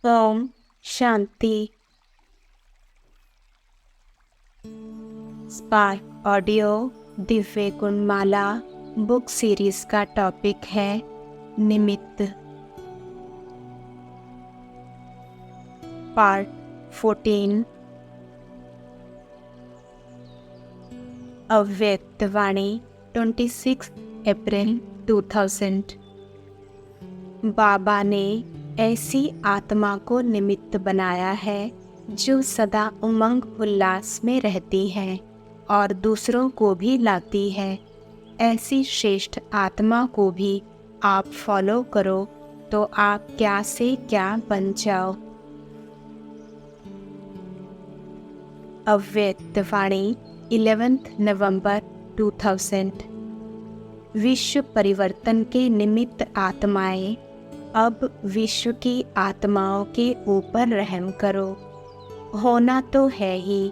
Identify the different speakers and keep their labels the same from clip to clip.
Speaker 1: Om Shanti. Spark audio Divya Gunmala book series का topic है निमित्त। पार्ट 14। अव्यक्त वाणी 26 अप्रैल 2000। बाबा ने ऐसी आत्मा को निमित्त बनाया है जो सदा उमंग उल्लास में रहती है और दूसरों को भी लाती है। ऐसी श्रेष्ठ आत्मा को भी आप फॉलो करो तो आप क्या से क्या बन जाओ। अव्यक्त वाणी 11 नवंबर 2000। विश्व परिवर्तन के निमित्त आत्माएं, अब विश्व की आत्माओं के ऊपर रहम करो। होना तो है ही,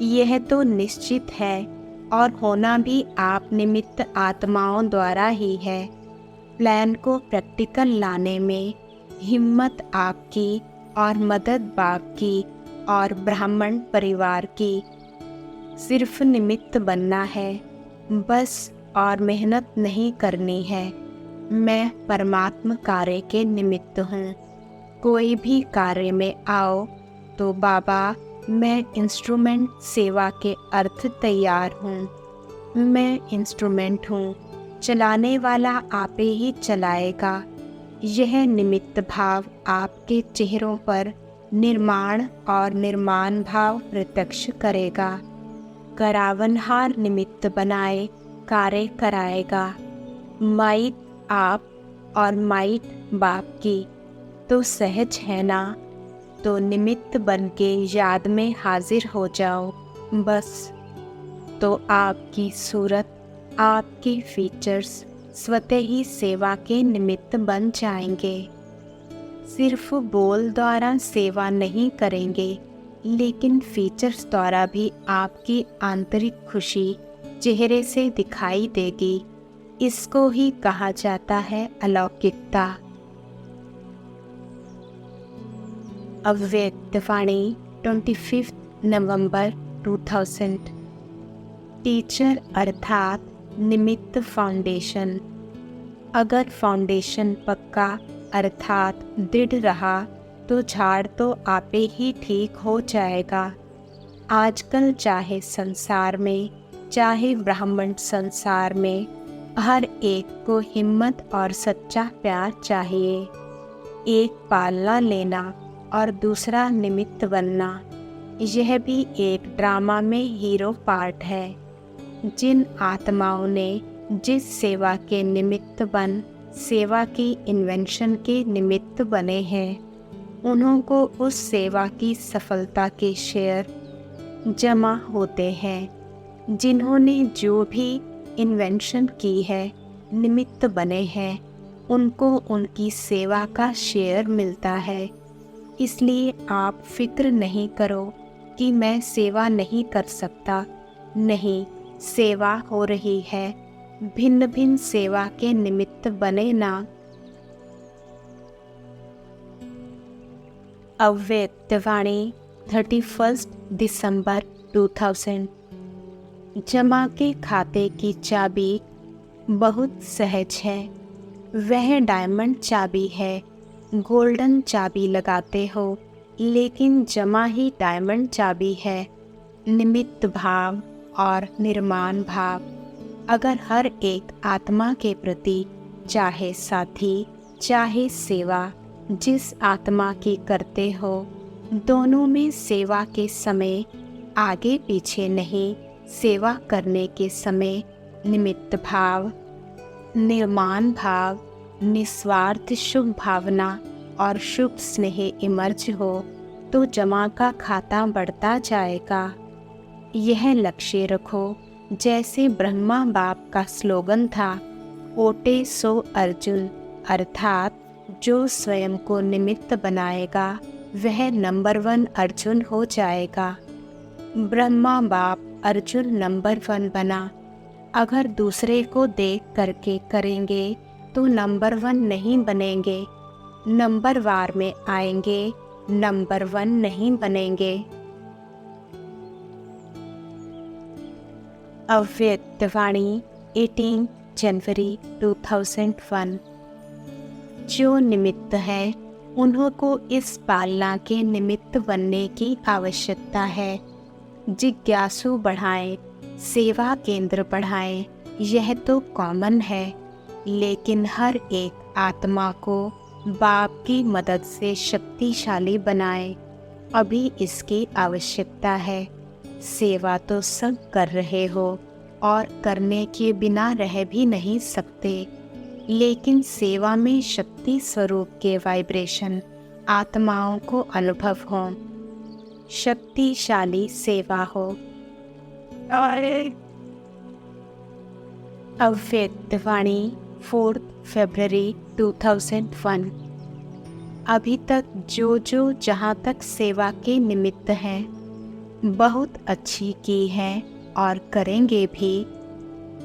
Speaker 1: यह तो निश्चित है, और होना भी आप निमित्त आत्माओं द्वारा ही है। प्लान को प्रैक्टिकल लाने में हिम्मत आपकी और मदद बाप की और ब्राह्मण परिवार की। सिर्फ निमित्त बनना है बस, और मेहनत नहीं करनी है। मैं परमात्म कार्य के निमित्त हूँ। कोई भी कार्य में आओ तो बाबा मैं इंस्ट्रूमेंट सेवा के अर्थ तैयार हूँ। मैं इंस्ट्रूमेंट हूँ, चलाने वाला आपे ही चलाएगा। यह निमित्त भाव आपके चेहरों पर निर्माण और निर्माण भाव प्रत्यक्ष करेगा। करावनहार निमित्त बनाए कार्य कराएगा। माइट आप और माइट बाप की तो सहज है ना, तो निमित्त बन के याद में हाजिर हो जाओ बस। तो आपकी सूरत, आपके फीचर्स स्वतः ही सेवा के निमित्त बन जाएंगे। सिर्फ बोल द्वारा सेवा नहीं करेंगे, लेकिन फीचर्स द्वारा भी आपकी आंतरिक खुशी चेहरे से दिखाई देगी। इसको ही कहा जाता है अलौकिकता। अव्यक्त वाणी 25 नवंबर 2000। टीचर अर्थात निमित्त फाउंडेशन। अगर फाउंडेशन पक्का अर्थात दृढ़ रहा तो झाड़ तो आपे ही ठीक हो जाएगा। आजकल चाहे संसार में चाहे ब्राह्मण संसार में हर एक को हिम्मत और सच्चा प्यार चाहिए। एक पालना लेना और दूसरा निमित्त बनना, यह भी एक ड्रामा में हीरो पार्ट है। जिन आत्माओं ने जिस सेवा के निमित्त बन सेवा की इन्वेंशन के निमित्त बने हैं, उन्हों को उस सेवा की सफलता के शेयर जमा होते हैं। जिन्होंने जो भी इन्वेंशन की है, निमित्त बने हैं, उनको उनकी सेवा का शेयर मिलता है। इसलिए आप फिक्र नहीं करो कि मैं सेवा नहीं कर सकता। नहीं, सेवा हो रही है। भिन्न भिन्न सेवा के निमित्त बने ना। अव्यक्त वाणी 31 दिसंबर 2000। जमा के खाते की चाबी बहुत सहज है। वह डायमंड चाबी है। गोल्डन चाबी लगाते हो, लेकिन जमा ही डायमंड चाबी है। निमित्त भाव और निर्माण भाव। अगर हर एक आत्मा के प्रति, चाहे साथी चाहे सेवा, जिस आत्मा की करते हो, दोनों में सेवा के समय आगे पीछे नहीं, सेवा करने के समय निमित्त भाव, निर्माण भाव, निस्वार्थ शुभ भावना और शुभ स्नेह इमर्ज हो तो जमा का खाता बढ़ता जाएगा। यह लक्ष्य रखो, जैसे ब्रह्मा बाप का स्लोगन था, ओटे सो अर्जुन, अर्थात जो स्वयं को निमित्त बनाएगा वह नंबर 1 अर्जुन हो जाएगा। ब्रह्मा बाप अर्जुन नंबर 1 बना। अगर दूसरे को देख करके करेंगे तो नंबर 1 नहीं बनेंगे। नंबर वार में आएंगे, नंबर 1 नहीं बनेंगे। अव्यक्तवाणी 18 जनवरी 2001। जो निमित्त है उन्हों को इस पालना के निमित्त बनने की आवश्यकता है। जिज्ञासु बढ़ाएं, सेवा केंद्र बढ़ाएं, यह तो कॉमन है, लेकिन हर एक आत्मा को बाप की मदद से शक्तिशाली बनाएं। अभी इसकी आवश्यकता है। सेवा तो सब कर रहे हो और करने के बिना रह भी नहीं सकते, लेकिन सेवा में शक्ति स्वरूप के वाइब्रेशन आत्माओं को अनुभव हो, शक्तिशाली सेवा हो। अव्यक्तवाणी 4 फरवरी 2001। अभी तक जो जहाँ तक सेवा के निमित्त हैं बहुत अच्छी की है और करेंगे भी,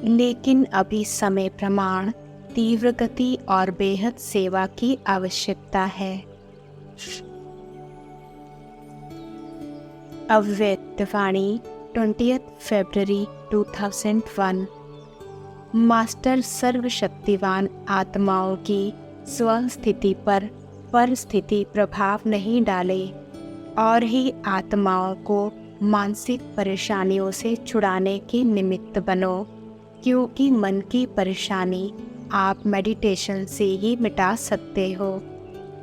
Speaker 1: लेकिन अभी समय प्रमाण तीव्र गति और बेहद सेवा की आवश्यकता है। अव्यक्तवाणी 20 फरवरी 2001। मास्टर सर्वशक्तिवान आत्माओं की स्वस्थिति पर परिस्थिति प्रभाव नहीं डाले और ही आत्माओं को मानसिक परेशानियों से छुड़ाने के निमित्त बनो, क्योंकि मन की परेशानी आप मेडिटेशन से ही मिटा सकते हो।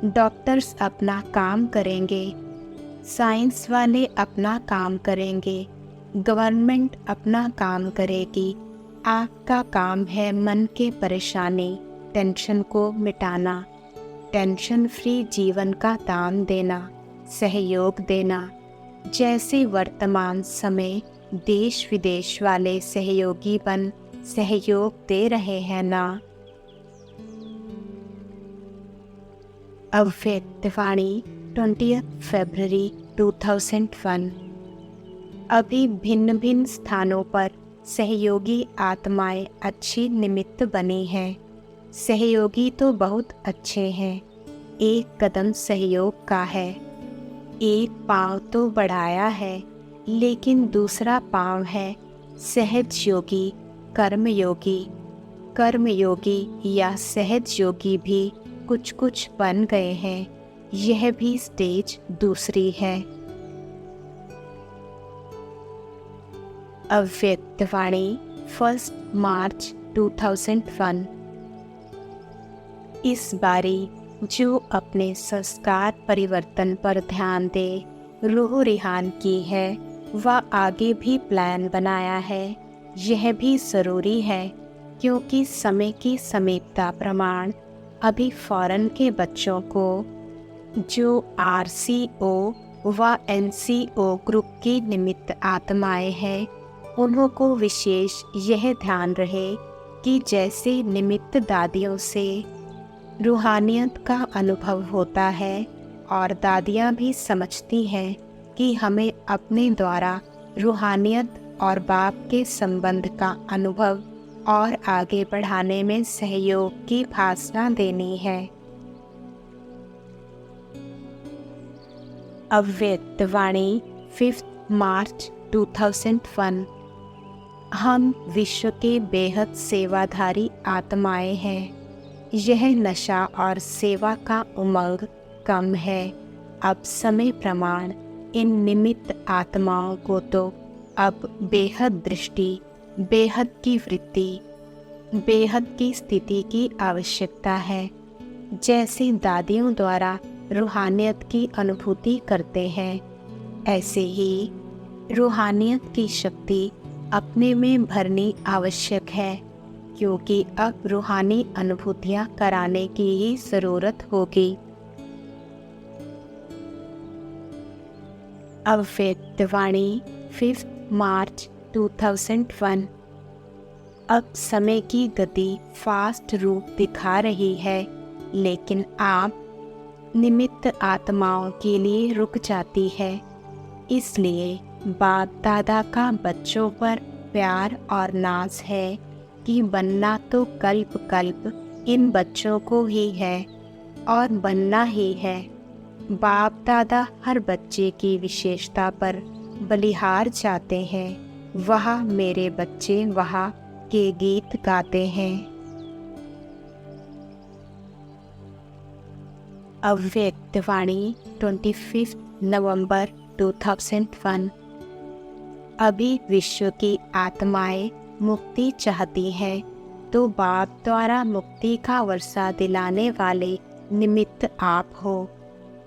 Speaker 1: डॉक्टर्स अपना काम करेंगे, साइंस वाले अपना काम करेंगे, गवर्नमेंट अपना काम करेगी। आपका काम है मन के परेशानी, टेंशन को मिटाना, टेंशन फ्री जीवन का दान देना, सहयोग देना। जैसे वर्तमान समय देश विदेश वाले सहयोगी बन सहयोग दे रहे हैं ना। अव्यक्तवाणी 20 फरवरी 2001। अभी भिन्न भिन्न स्थानों पर सहयोगी आत्माएं अच्छी निमित्त बनी हैं। सहयोगी तो बहुत अच्छे हैं। एक कदम सहयोग का है, एक पांव तो बढ़ाया है, लेकिन दूसरा पांव है सहज योगी, कर्मयोगी। कर्मयोगी या सहज योगी भी कुछ कुछ बन गए हैं। यह भी स्टेज दूसरी है। अव्यक्तवाणी 1 मार्च 2001। इस बारी जो अपने संस्कार परिवर्तन पर ध्यान दे, रूह रिहान की है, वह आगे भी प्लान बनाया है। यह भी ज़रूरी है, क्योंकि समय की समीपता प्रमाण अभी फॉरेन के बच्चों को जो RCO व NCO ग्रुप की निमित्त आत्माएं हैं, उन्हों को विशेष यह ध्यान रहे कि जैसे निमित्त दादियों से रूहानियत का अनुभव होता है और दादियाँ भी समझती हैं कि हमें अपने द्वारा रूहानियत और बाप के संबंध का अनुभव और आगे बढ़ाने में सहयोग की भाषा देनी है। अव्यक्तवाणी 5 मार्च 2001। हम विश्व के बेहद सेवाधारी आत्माएं हैं। यह नशा और सेवा का उमंग कम है। अब समय प्रमाण इन निमित्त आत्माओं को तो अब बेहद दृष्टि, बेहद की वृत्ति, बेहद की स्थिति की आवश्यकता है। जैसे दादियों द्वारा रूहानियत की अनुभूति करते हैं, ऐसे ही रूहानियत की शक्ति अपने में भरनी आवश्यक है, क्योंकि अब रूहानी अनुभूतियाँ कराने की ही ज़रूरत होगी। अव्यक्तवाणी 5 मार्च 2001। अब समय की गति फास्ट रूप दिखा रही है, लेकिन आप निमित्त आत्माओं के लिए रुक जाती है। इसलिए बाप दादा का बच्चों पर प्यार और नाज है कि बनना तो कल्प कल्प इन बच्चों को ही है। और बनना ही है। बाप दादा हर बच्चे की विशेषता पर बलिहार चाहते हैं। वह मेरे बच्चे वहाँ के गीत गाते हैं। अव्यक्त वाणी 25 नवंबर 2001। अभी विश्व की आत्माएं मुक्ति चाहती हैं, तो बाप द्वारा मुक्ति का वर्षा दिलाने वाले निमित्त आप हो।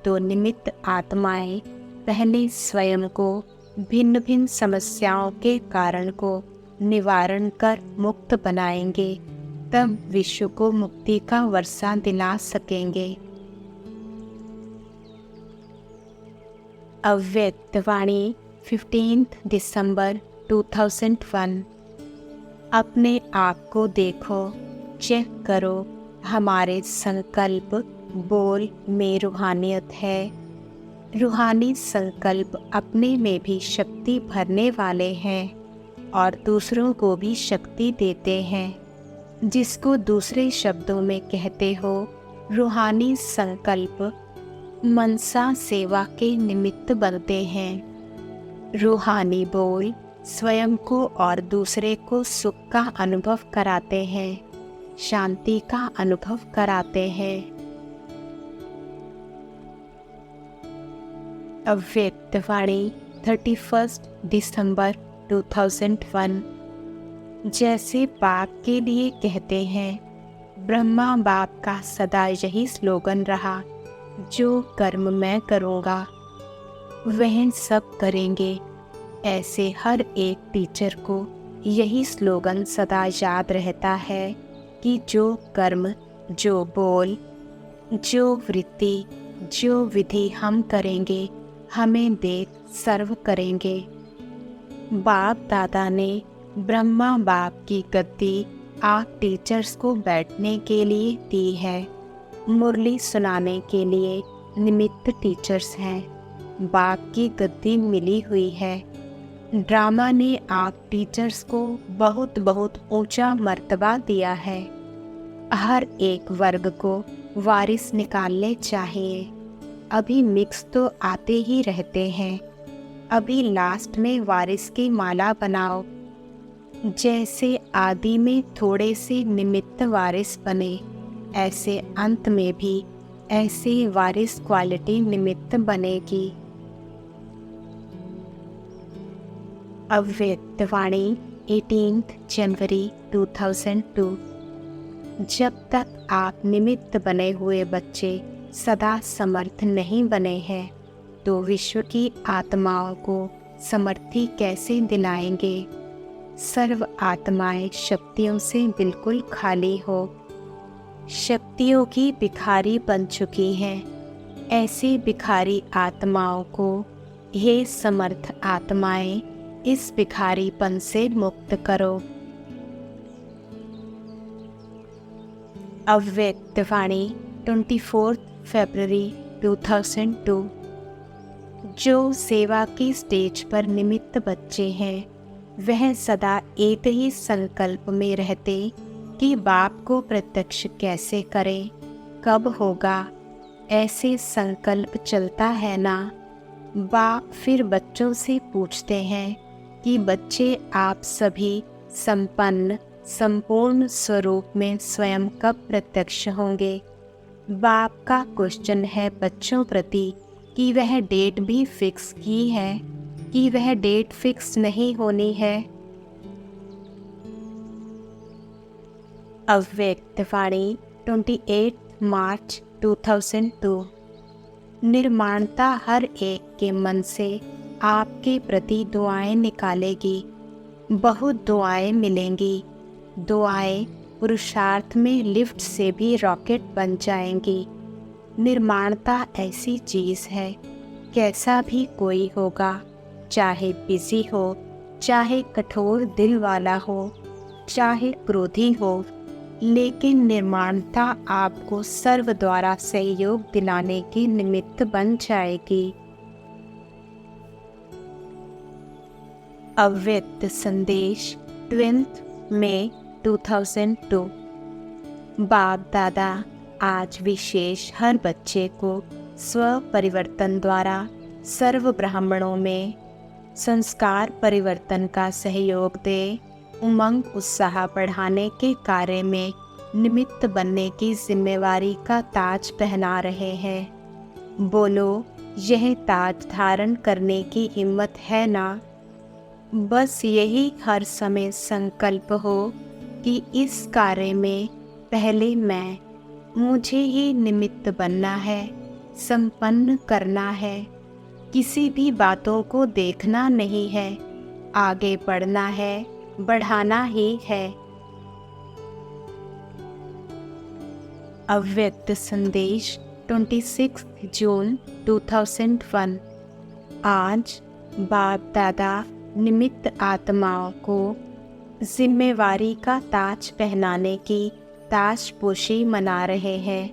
Speaker 1: तो निमित्त आत्माएं पहले स्वयं को भिन्न भिन्न समस्याओं के कारण को निवारण कर मुक्त बनाएंगे, तब विश्व को मुक्ति का वर्षा दिला सकेंगे। अव्यक्त वाणी 15 दिसंबर 2001। अपने आप को देखो, चेक करो। हमारे संकल्प बोल में रूहानियत है। रूहानी संकल्प अपने में भी शक्ति भरने वाले हैं और दूसरों को भी शक्ति देते हैं। जिसको दूसरे शब्दों में कहते हो, रूहानी संकल्प मनसा सेवा के निमित्त बनते हैं। रूहानी बोल स्वयं को और दूसरे को सुख का अनुभव कराते हैं, शांति का अनुभव कराते हैं। अव्यक्त वाणी 31 दिसंबर 2001। जैसे बाप के लिए कहते हैं, ब्रह्मा बाप का सदा यही स्लोगन रहा, जो कर्म मैं करूँगा वह सब करेंगे। ऐसे हर एक टीचर को यही स्लोगन सदा याद रहता है कि जो कर्म, जो बोल, जो वृत्ति, जो विधि हम करेंगे, हमें देख सर्व करेंगे। बाप दादा ने ब्रह्मा बाप की गद्दी आप टीचर्स को बैठने के लिए दी है। मुरली सुनाने के लिए निमित्त टीचर्स हैं। बाप की गद्दी मिली हुई है। ड्रामा ने आप टीचर्स को बहुत बहुत ऊंचा मर्तबा दिया है। हर एक वर्ग को वारिस निकालने चाहिए। अभी मिक्स तो आते ही रहते हैं। अभी लास्ट में वारिस की माला बनाओ। जैसे आदि में थोड़े से निमित्त वारिस बने, ऐसे अंत में भी ऐसे वारिस क्वालिटी निमित्त बनेगी। अव्यक्त वाणी 18 जनवरी 2002। जब तक आप निमित्त बने हुए बच्चे सदा समर्थ नहीं बने हैं, तो विश्व की आत्माओं को समर्थी कैसे दिलाएंगे। सर्व आत्माएं शक्तियों से बिल्कुल खाली हो, शक्तियों की भिखारी बन चुकी हैं। ऐसी भिखारी आत्माओं को हे समर्थ आत्माएं इस भिखारीपन से मुक्त करो। अव्यक्त वाणी 24 फरवरी 2002। जो सेवा की स्टेज पर निमित्त बच्चे हैं, वह सदा एक ही संकल्प में रहते कि बाप को प्रत्यक्ष कैसे करें, कब होगा। ऐसे संकल्प चलता है ना। बाप फिर बच्चों से पूछते हैं कि बच्चे आप सभी संपन्न संपूर्ण स्वरूप में स्वयं कब प्रत्यक्ष होंगे। बाप का क्वेश्चन है बच्चों प्रति कि वह डेट भी फिक्स की है कि वह डेट फिक्स नहीं होनी है। अव्यक्त वाणी 28 मार्च 2002। निर्माणता हर एक के मन से आपके प्रति दुआएं निकालेगी। बहुत दुआएं मिलेंगी। दुआएं पुरुषार्थ में लिफ्ट से भी रॉकेट बन जाएंगी। निर्माणता ऐसी चीज़ है, कैसा भी कोई होगा, चाहे बिजी हो, चाहे कठोर दिल वाला हो, चाहे क्रोधी हो, लेकिन निर्माणता आपको सर्व द्वारा सहयोग दिलाने की निमित्त बन जाएगी। अव्यक्त संदेश 12 मई 2002। बाप दादा आज विशेष हर बच्चे को स्व परिवर्तन द्वारा सर्व ब्राह्मणों में संस्कार परिवर्तन का सहयोग दे उमंग उत्साह बढ़ाने के कार्य में निमित्त बनने की जिम्मेवारी का ताज पहना रहे हैं। बोलो, यह ताज धारण करने की हिम्मत है ना? बस यही हर समय संकल्प हो कि इस कार्य में पहले मुझे ही निमित्त बनना है, संपन्न करना है। किसी भी बातों को देखना नहीं है, आगे बढ़ना है, बढ़ाना ही है। अव्यक्त संदेश 26 जून 2001। आज बाप दादा निमित्त आत्माओं को जिम्मेवारी का ताज पहनाने की ताजपोशी मना रहे हैं,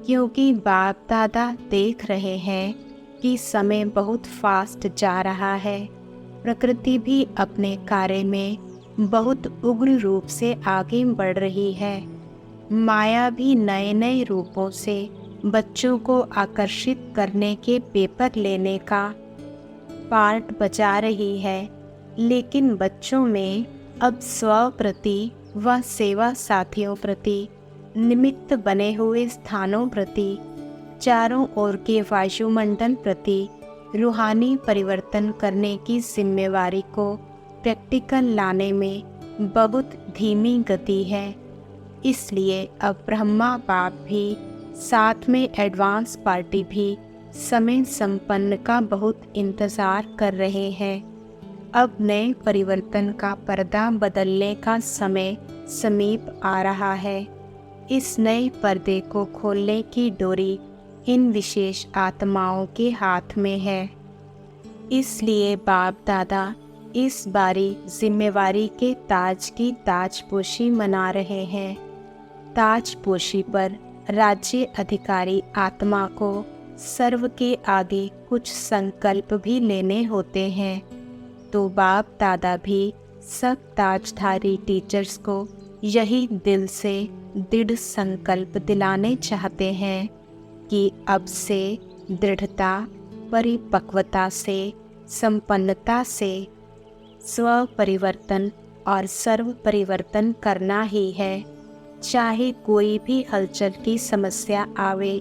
Speaker 1: क्योंकि बाप दादा देख रहे हैं कि समय बहुत फास्ट जा रहा है। प्रकृति भी अपने कार्य में बहुत उग्र रूप से आगे बढ़ रही है। माया भी नए नए रूपों से बच्चों को आकर्षित करने के पेपर लेने का पार्ट बजा रही है, लेकिन बच्चों में अब स्व प्रति व सेवा साथियों प्रति, निमित्त बने हुए स्थानों प्रति, चारों ओर के वायुमंडल प्रति रूहानी परिवर्तन करने की जिम्मेवारी को प्रैक्टिकल लाने में बहुत धीमी गति है। इसलिए अब ब्रह्मा बाप भी, साथ में एडवांस पार्टी भी समय संपन्न का बहुत इंतज़ार कर रहे हैं। अब नए परिवर्तन का पर्दा बदलने का समय समीप आ रहा है। इस नए पर्दे को खोलने की डोरी इन विशेष आत्माओं के हाथ में है। इसलिए बाप दादा इस बारी जिम्मेवारी के ताज की ताजपोशी मना रहे हैं। ताजपोशी पर राज्य अधिकारी आत्मा को सर्व के आगे कुछ संकल्प भी लेने होते हैं, तो बाप दादा भी सब ताजधारी टीचर्स को यही दिल से दृढ़ संकल्प दिलाने चाहते हैं कि अब से दृढ़ता, परिपक्वता से, संपन्नता से स्व परिवर्तन और सर्व परिवर्तन करना ही है। चाहे कोई भी हलचल की समस्या आवे,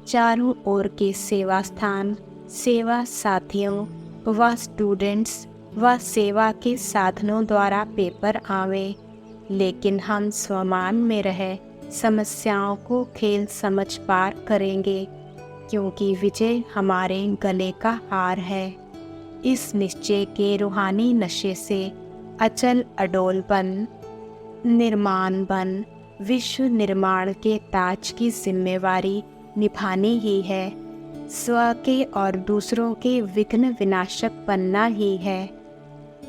Speaker 1: चारों ओर के सेवा स्थान, सेवा साथियों व स्टूडेंट्स व सेवा के साधनों द्वारा पेपर आवे, लेकिन हम स्वमान में रह समस्याओं को खेल समझ पार करेंगे, क्योंकि विजय हमारे गले का हार है। इस निश्चय के रूहानी नशे से अचल अडोल बन, निर्माण बन, विश्व निर्माण के ताज की जिम्मेवारी निभानी ही है। स्व के और दूसरों के विघ्न विनाशक बनना ही है।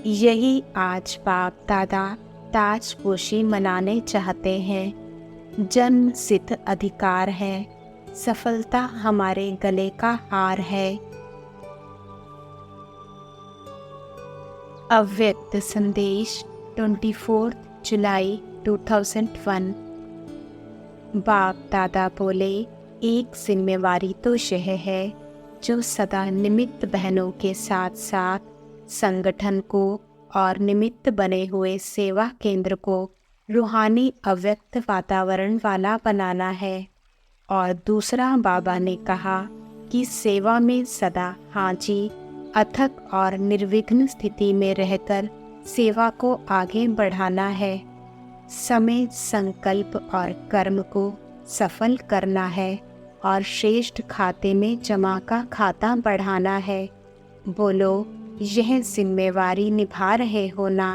Speaker 1: यही आज बाप दादा ताजपोशी मनाने चाहते हैं। जन्म सिद्ध अधिकार है, सफलता हमारे गले का हार है। अव्यक्त संदेश 24 जुलाई 2001। बाप दादा बोले, एक जिम्मेवारी तो यह है जो सदा निमित्त बहनों के साथ साथ संगठन को और निमित्त बने हुए सेवा केंद्र को रूहानी अव्यक्त वातावरण वाला बनाना है। और दूसरा, बाबा ने कहा कि सेवा में सदा हाजी, अथक और निर्विघ्न स्थिति में रहकर सेवा को आगे बढ़ाना है। समय, संकल्प और कर्म को सफल करना है और श्रेष्ठ खाते में जमा का खाता बढ़ाना है। बोलो, यह जिम्मेवारी निभा रहे हो ना?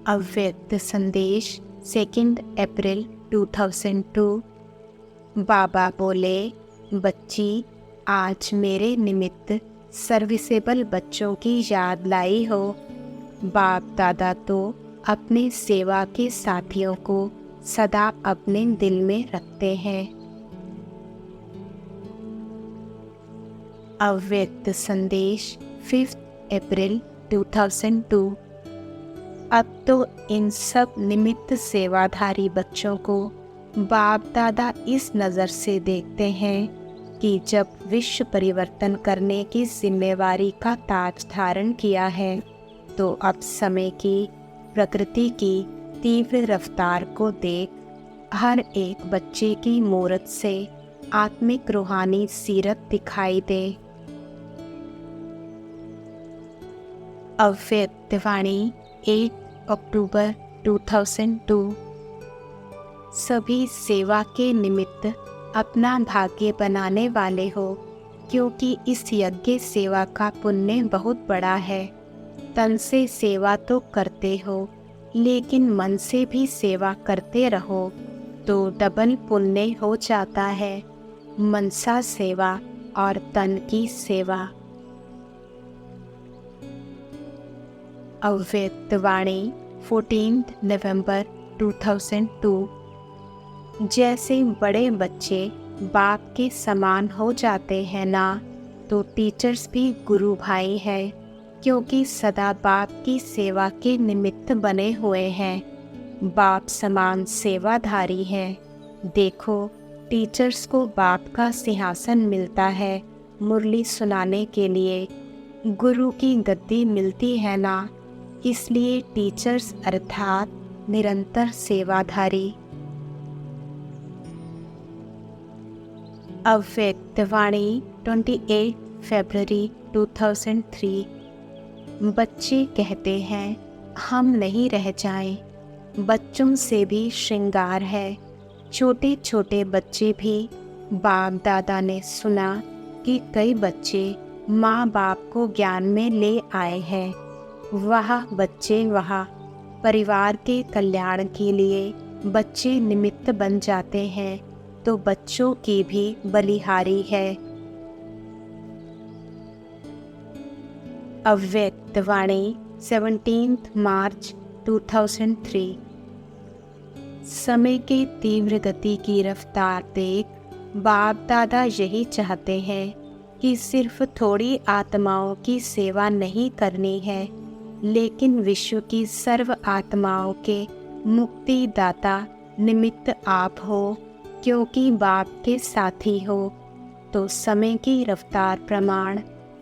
Speaker 1: अव्यक्त संदेश 2 अप्रैल 2002। बाबा बोले, बच्ची, आज मेरे निमित्त सर्विसेबल बच्चों की याद लाई हो। बाप दादा तो अपने सेवा के साथियों को सदा अपने दिल में रखते हैं। अव्यक्त संदेश 5 अप्रैल 2002। अब तो इन सब निमित्त सेवाधारी बच्चों को बाप दादा इस नज़र से देखते हैं कि जब विश्व परिवर्तन करने की जिम्मेवारी का ताज धारण किया है, तो अब समय की प्रकृति की तीव्र रफ्तार को देख हर एक बच्चे की मूरत से आत्मिक रूहानी सीरत दिखाई दे। अव्यक्तवाणी 8 अक्टूबर 2002। सभी सेवा के निमित्त अपना भाग्य बनाने वाले हो, क्योंकि इस यज्ञ सेवा का पुण्य बहुत बड़ा है। तन से सेवा तो करते हो, लेकिन मन से भी सेवा करते रहो तो डबल पुण्य हो जाता है, मनसा सेवा और तन की सेवा। अव्यक्तवाणी 14 नवंबर 2002। जैसे बड़े बच्चे बाप के समान हो जाते हैं ना, तो टीचर्स भी गुरु भाई हैं, क्योंकि सदा बाप की सेवा के निमित्त बने हुए हैं। बाप समान सेवाधारी हैं। देखो, टीचर्स को बाप का सिंहासन मिलता है मुरली सुनाने के लिए, गुरु की गद्दी मिलती है ना, इसलिए टीचर्स अर्थात निरंतर सेवाधारी। अव्यक्तवाणी 28 फरवरी 2003। बच्चे कहते हैं हम नहीं रह जाएं, बच्चों से भी श्रृंगार है। छोटे छोटे बच्चे भी, बाप दादा ने सुना कि कई बच्चे माँ बाप को ज्ञान में ले आए हैं। वह बच्चे वहाँ परिवार के कल्याण के लिए बच्चे निमित्त बन जाते हैं, तो बच्चों की भी बलिहारी है। अव्यक्तवाणी 17 मार्च 2003। समय के तीव्र गति की रफ्तार देख बाप दादा यही चाहते हैं कि सिर्फ थोड़ी आत्माओं की सेवा नहीं करनी है, लेकिन विश्व की सर्व आत्माओं के मुक्तिदाता निमित्त आप हो, क्योंकि बाप के साथी हो। तो समय की रफ्तार प्रमाण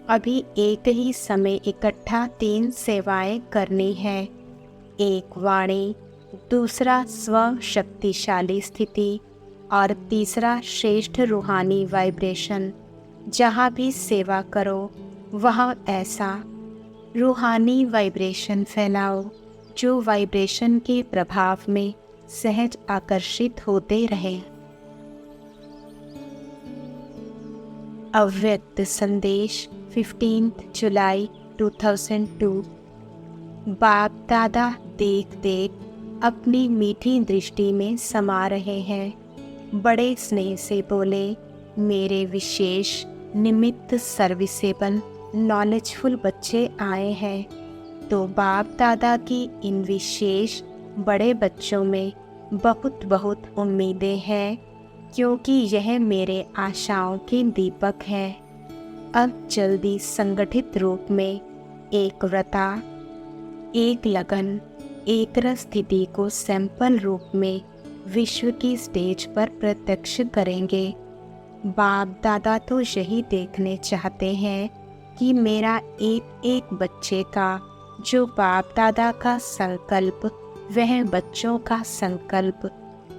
Speaker 1: अभी एक ही समय इकट्ठा 3 सेवाएं करनी है। एक वाणी, दूसरा स्व शक्तिशाली स्थिति और तीसरा श्रेष्ठ रूहानी वाइब्रेशन। जहाँ भी सेवा करो वहाँ ऐसा रूहानी वाइब्रेशन फैलाओ जो वाइब्रेशन के प्रभाव में सहज आकर्षित होते रहे। अव्यक्त संदेश 15 जुलाई 2002। बाप दादा देख देख अपनी मीठी दृष्टि में समा रहे हैं। बड़े स्नेह से बोले, मेरे विशेष निमित्त सर्विसेबल नॉलेजफुल बच्चे आए हैं। तो बाप दादा की इन विशेष बड़े बच्चों में बहुत बहुत उम्मीदें हैं, क्योंकि यह मेरे आशाओं के दीपक हैं। अब जल्दी संगठित रूप में एक व्रता, एक लगन, एक रस स्थिति को सैंपल रूप में विश्व की स्टेज पर प्रत्यक्ष करेंगे। बाप दादा तो यही देखने चाहते हैं कि मेरा एक एक बच्चे का जो बाप दादा का संकल्प वह बच्चों का संकल्प,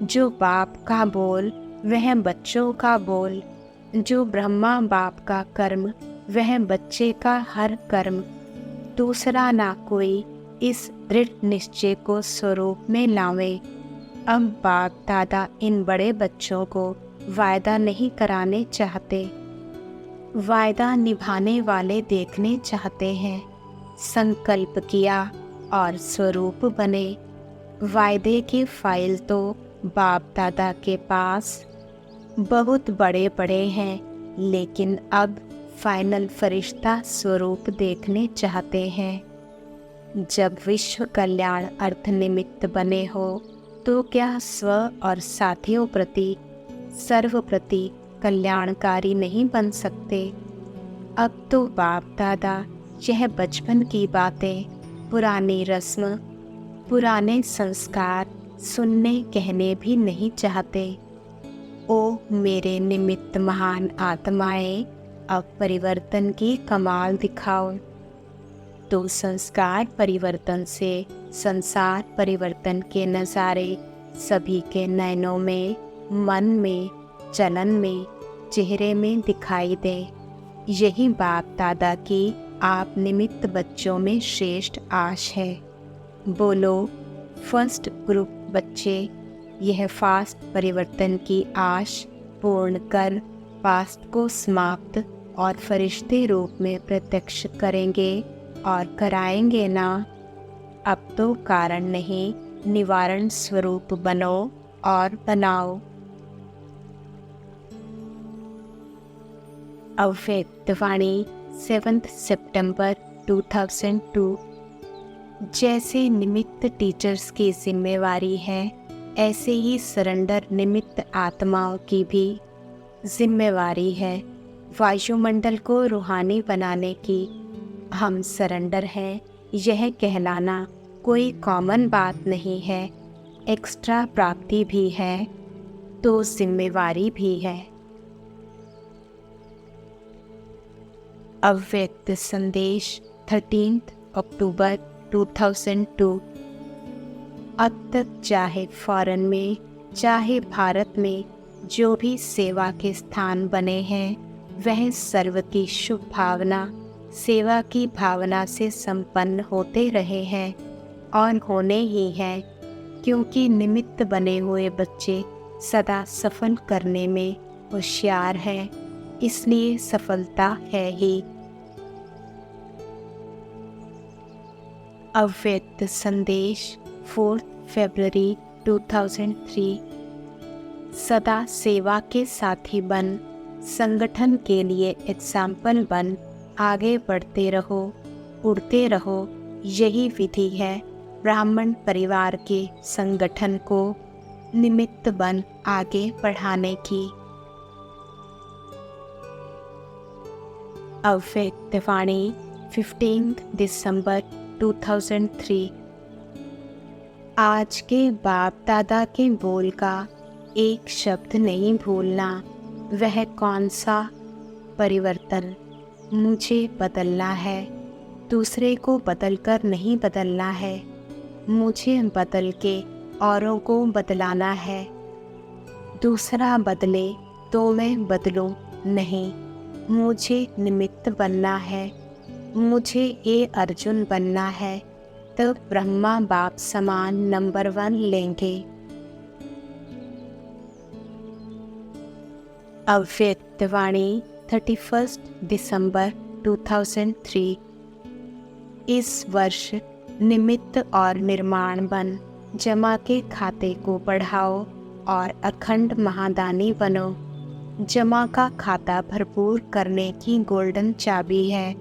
Speaker 1: जो बाप का बोल वह बच्चों का बोल, जो ब्रह्मा बाप का कर्म वह बच्चे का हर कर्म, दूसरा ना कोई, इस दृढ़ निश्चय को स्वरूप में लावे। अब बाप दादा इन बड़े बच्चों को वायदा नहीं कराने चाहते, वायदा निभाने वाले देखने चाहते हैं। संकल्प किया और स्वरूप बने। वायदे की फाइल तो बाप दादा के पास बहुत बड़े बड़े हैं, लेकिन अब फाइनल फरिश्ता स्वरूप देखने चाहते हैं। जब विश्व कल्याण अर्थ निमित्त बने हो तो क्या स्व और साथियों प्रति सर्व प्रति कल्याणकारी नहीं बन सकते? अब तो बाप दादा यह बचपन की बातें, पुरानी रस्म, पुराने संस्कार सुनने कहने भी नहीं चाहते। ओ मेरे निमित्त महान आत्माएं, अब परिवर्तन की कमाल दिखाओ। तो संस्कार परिवर्तन से संसार परिवर्तन के नज़ारे सभी के नयनों में, मन में, चलन में, चेहरे में दिखाई दे। यही बाप दादा की आप निमित्त बच्चों में श्रेष्ठ आश है। बोलो फर्स्ट ग्रुप बच्चे, यह फास्ट परिवर्तन की आश पूर्ण कर पास्ट को समाप्त और फरिश्ते रूप में प्रत्यक्ष करेंगे और कराएंगे ना। अब तो कारण नहीं, निवारण स्वरूप बनो और बनाओ। अव्यक्त वाणी 7 सितंबर 2002। जैसे निमित्त टीचर्स की जिम्मेवारी है, ऐसे ही सरेंडर निमित्त आत्माओं की भी जिम्मेवारी है। वायुमंडल को रूहानी बनाने की हम सरेंडर हैं, यह कहलाना कोई कॉमन बात नहीं है। एक्स्ट्रा प्राप्ति भी है तो जिम्मेवारी भी है। अव्यक्त संदेश 13 अक्टूबर 2002। अब तक चाहे फॉरेन में चाहे भारत में जो भी सेवा के स्थान बने हैं, वह सर्व की शुभ भावना, सेवा की भावना से संपन्न होते रहे हैं और होने ही हैं, क्योंकि निमित्त बने हुए बच्चे सदा सफल करने में होशियार हैं, इसलिए सफलता है ही। अव्यक्त संदेश 4 फरवरी 2003। सदा सेवा के साथी बन, संगठन के लिए एग्जाम्पल बन, आगे बढ़ते रहो, उड़ते रहो। यही विधि है ब्राह्मण परिवार के संगठन को निमित्त बन आगे बढ़ाने की। अव्यक्त वाणी 15 दिसंबर 2003। आज के बाप दादा के बोल का एक शब्द नहीं भूलना। वह कौन सा परिवर्तन? मुझे बदलना है, दूसरे को बदलकर नहीं बदलना है। मुझे बदल के औरों को बदलाना है। दूसरा बदले तो मैं बदलूं नहीं। मुझे निमित्त बनना है। मुझे ये अर्जुन बनना है, तो ब्रह्मा बाप समान नंबर 1 लेंगे। अव्यक्त वाणी 31 दिसंबर 2003। इस वर्ष निमित्त और निर्माण बन, जमा के खाते को बढ़ाओ और अखंड महादानी बनो। जमा का खाता भरपूर करने की गोल्डन चाबी है।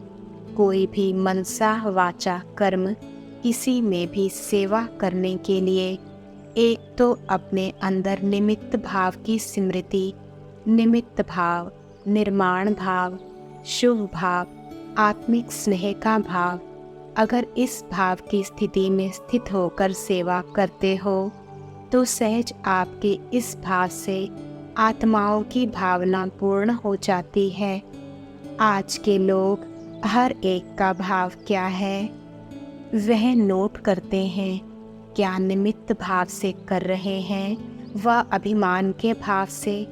Speaker 1: कोई भी मनसा वाचा कर्म, किसी में भी सेवा करने के लिए एक तो अपने अंदर निमित्त भाव की स्मृति, निमित्त भाव, निर्माण भाव, शुभ भाव, आत्मिक स्नेह का भाव, अगर इस भाव की स्थिति में स्थित होकर सेवा करते हो तो सहज आपके इस भाव से आत्माओं की भावना पूर्ण हो जाती है। आज के लोग हर एक का भाव क्या है वह नोट करते हैं। क्या निमित्त भाव से कर रहे हैं व अभिमान के भाव से?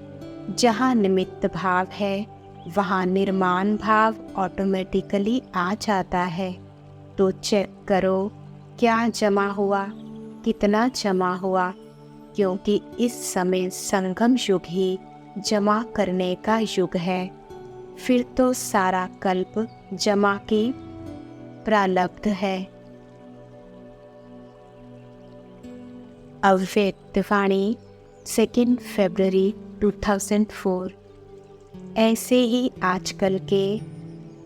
Speaker 1: जहाँ निमित्त भाव है वहाँ निर्माण भाव ऑटोमेटिकली आ जाता है। तो चेक करो क्या जमा हुआ, कितना जमा हुआ, क्योंकि इस समय संगम युग ही जमा करने का युग है। फिर तो सारा कल्प जमा की प्रारब्ध है। अव्यक्त वाणी 2 फरवरी 2004। ऐसे ही आजकल के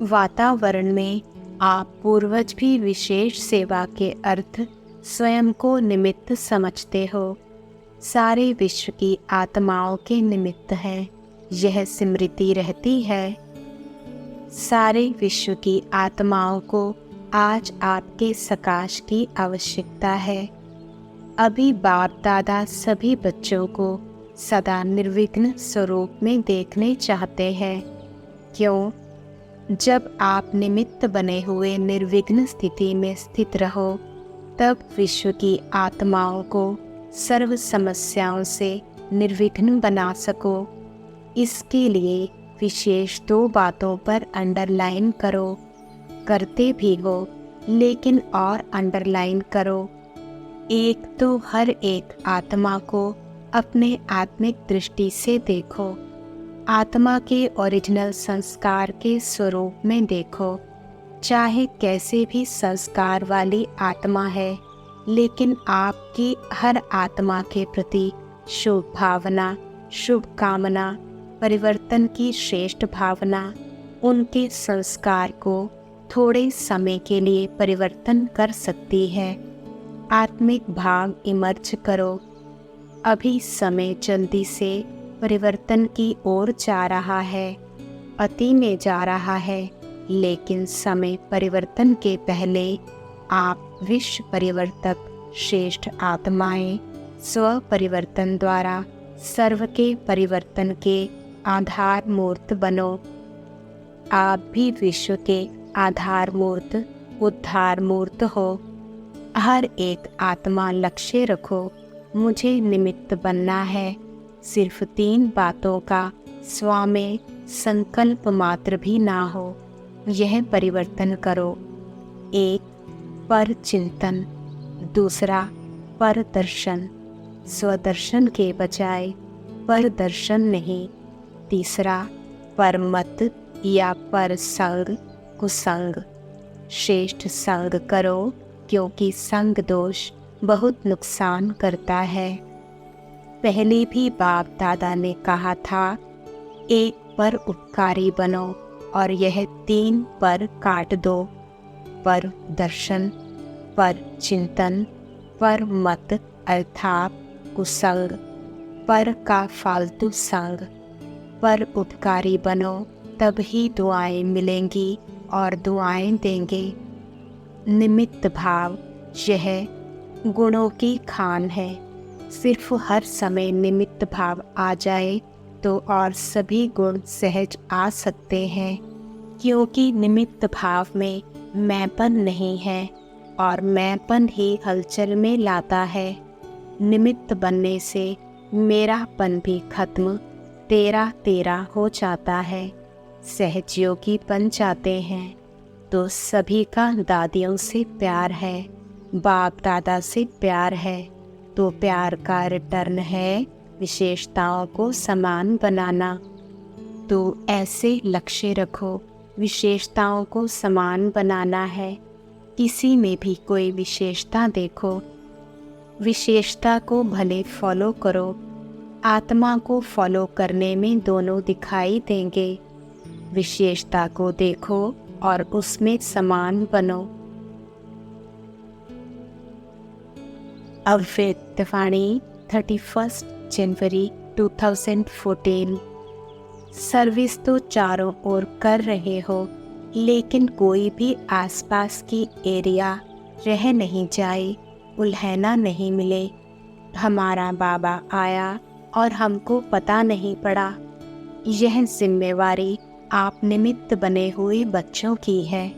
Speaker 1: वातावरण में आप पूर्वज भी विशेष सेवा के अर्थ स्वयं को निमित्त समझते हो। सारे विश्व की आत्माओं के निमित्त हैं, यह स्मृति रहती है। सारे विश्व की आत्माओं को आज आपके सकाश की आवश्यकता है। अभी बाप दादा सभी बच्चों को सदा निर्विघ्न स्वरूप में देखने चाहते हैं। क्यों? जब आप निमित्त बने हुए निर्विघ्न स्थिति में स्थित रहो, तब विश्व की आत्माओं को सर्व समस्याओं से निर्विघ्न बना सको। इसके लिए विशेष 2 बातों पर अंडरलाइन करो। करते भी हो, लेकिन और अंडरलाइन करो। एक तो हर एक आत्मा को अपने आत्मिक दृष्टि से देखो। आत्मा के ओरिजिनल संस्कार के स्वरूप में देखो। चाहे कैसे भी संस्कार वाली आत्मा है, लेकिन आपकी हर आत्मा के प्रति शुभ भावना, शुभ कामना, परिवर्तन की श्रेष्ठ भावना उनके संस्कार को थोड़े समय के लिए परिवर्तन कर सकती है। आत्मिक भाव इमर्ज करो। अभी समय जल्दी से परिवर्तन की ओर जा रहा है, अति में जा रहा है, लेकिन समय परिवर्तन के पहले आप विश्व परिवर्तक श्रेष्ठ आत्माएं स्व परिवर्तन द्वारा सर्व के परिवर्तन के आधार मूर्त बनो। आप भी विश्व के आधार मूर्त, उद्धार मूर्त हो। हर एक आत्मा लक्ष्य रखो, मुझे निमित्त बनना है। सिर्फ 3 बातों का स्व में संकल्प मात्र भी ना हो, यह परिवर्तन करो। 1 पर चिंतन, दूसरा पर दर्शन, स्वदर्शन के बजाय पर दर्शन नहीं। तीसरा पर मत या पर संग कुसंग। श्रेष्ठ संग करो, क्योंकि संग दोष बहुत नुकसान करता है। पहले भी बाप दादा ने कहा था, एक पर उपकारी बनो और यह 3 पर काट दो। पर दर्शन, पर चिंतन, पर मत अर्थात कुसंग, पर का फालतू संग। पर उपकारी बनो, तब ही दुआएं मिलेंगी और दुआएं देंगे। निमित्त भाव यह गुणों की खान है। सिर्फ हर समय निमित्त भाव आ जाए तो और सभी गुण सहज आ सकते हैं, क्योंकि निमित्त भाव में मैंपन नहीं है और मैंपन ही हलचल में लाता है। निमित्त बनने से मेरापन भी खत्म, तेरा तेरा हो जाता है। सहजयोगी बन जाते हैं। तो सभी का दादियों से प्यार है, बाप दादा से प्यार है। तो प्यार का रिटर्न है विशेषताओं को समान बनाना। तो ऐसे लक्ष्य रखो, विशेषताओं को समान बनाना है। किसी में भी कोई विशेषता देखो, विशेषता को भले फॉलो करो। आत्मा को फॉलो करने में दोनों दिखाई देंगे। विशेषता को देखो और उसमें समान बनो। अव्यक्तवाणी 31 जनवरी 2014। सर्विस तो चारों ओर कर रहे हो, लेकिन कोई भी आसपास की एरिया रह नहीं जाए, उल्हैना नहीं मिले। हमारा बाबा आया और हमको पता नहीं पड़ा। यह जिम्मेवारी आप निमित्त बने हुए बच्चों की है।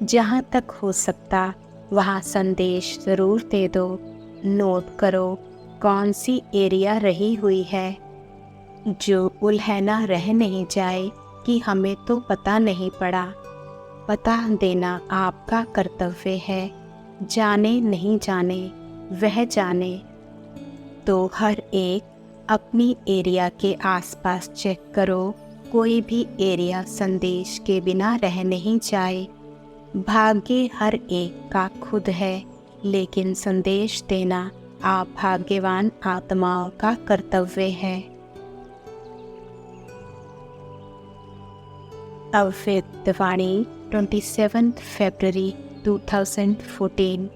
Speaker 1: जहाँ तक हो सकता वहाँ संदेश ज़रूर दे दो। नोट करो कौन सी एरिया रही हुई है, जो उल्हैना रह नहीं जाए कि हमें तो पता नहीं पड़ा। पता देना आपका कर्तव्य है। जाने नहीं जाने वह जाने। तो हर एक अपनी एरिया के आसपास चेक करो, कोई भी एरिया संदेश के बिना रह नहीं जाए। भाग्य हर एक का खुद है, लेकिन संदेश देना आप भाग्यवान आत्माओं का कर्तव्य है। अव्यक्तवाणी 27 फरवरी 2014।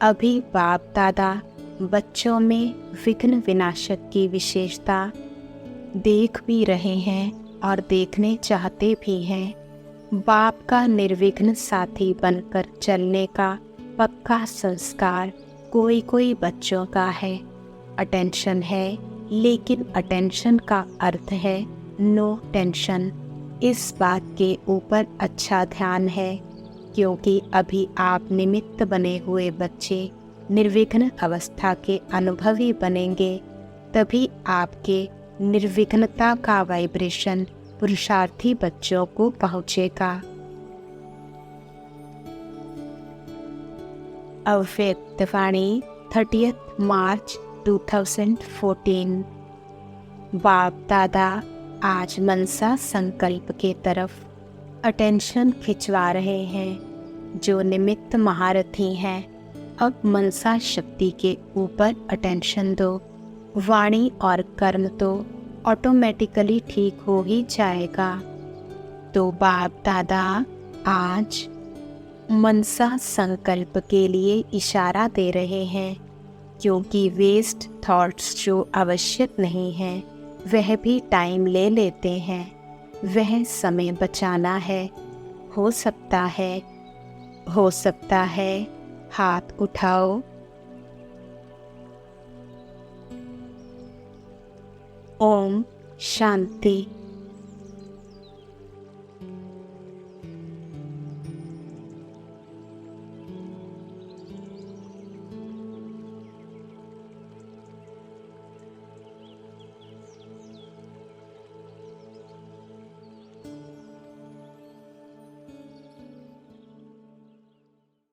Speaker 1: अभी बाप दादा बच्चों में विघ्न विनाशक की विशेषता देख भी रहे हैं और देखने चाहते भी हैं। बाप का निर्विघ्न साथी बनकर चलने का पक्का संस्कार कोई कोई बच्चों का है अटेंशन है, लेकिन अटेंशन का अर्थ है नो टेंशन। इस बात के ऊपर अच्छा ध्यान है, क्योंकि अभी आप निमित्त बने हुए बच्चे निर्विघ्न अवस्था के अनुभवी बनेंगे। तभी आपके निर्विघ्नता का वाइब्रेशन पुरुषार्थी बच्चों को पहुँचेगा। अव्यक्त वाणी 30 मार्च 2014। बाप दादा आज मनसा संकल्प के तरफ अटेंशन खिंचवा रहे हैं। जो निमित्त महारथी हैं, अब मनसा शक्ति के ऊपर अटेंशन दो। वाणी और कर्म तो ऑटोमेटिकली ठीक हो ही जाएगा। तो बाप दादा आज मनसा संकल्प के लिए इशारा दे रहे हैं, क्योंकि वेस्ट थॉट्स जो आवश्यक नहीं हैं वह भी टाइम ले लेते हैं। वह समय बचाना है। हो सकता है हाथ उठाओ। ओम शांति।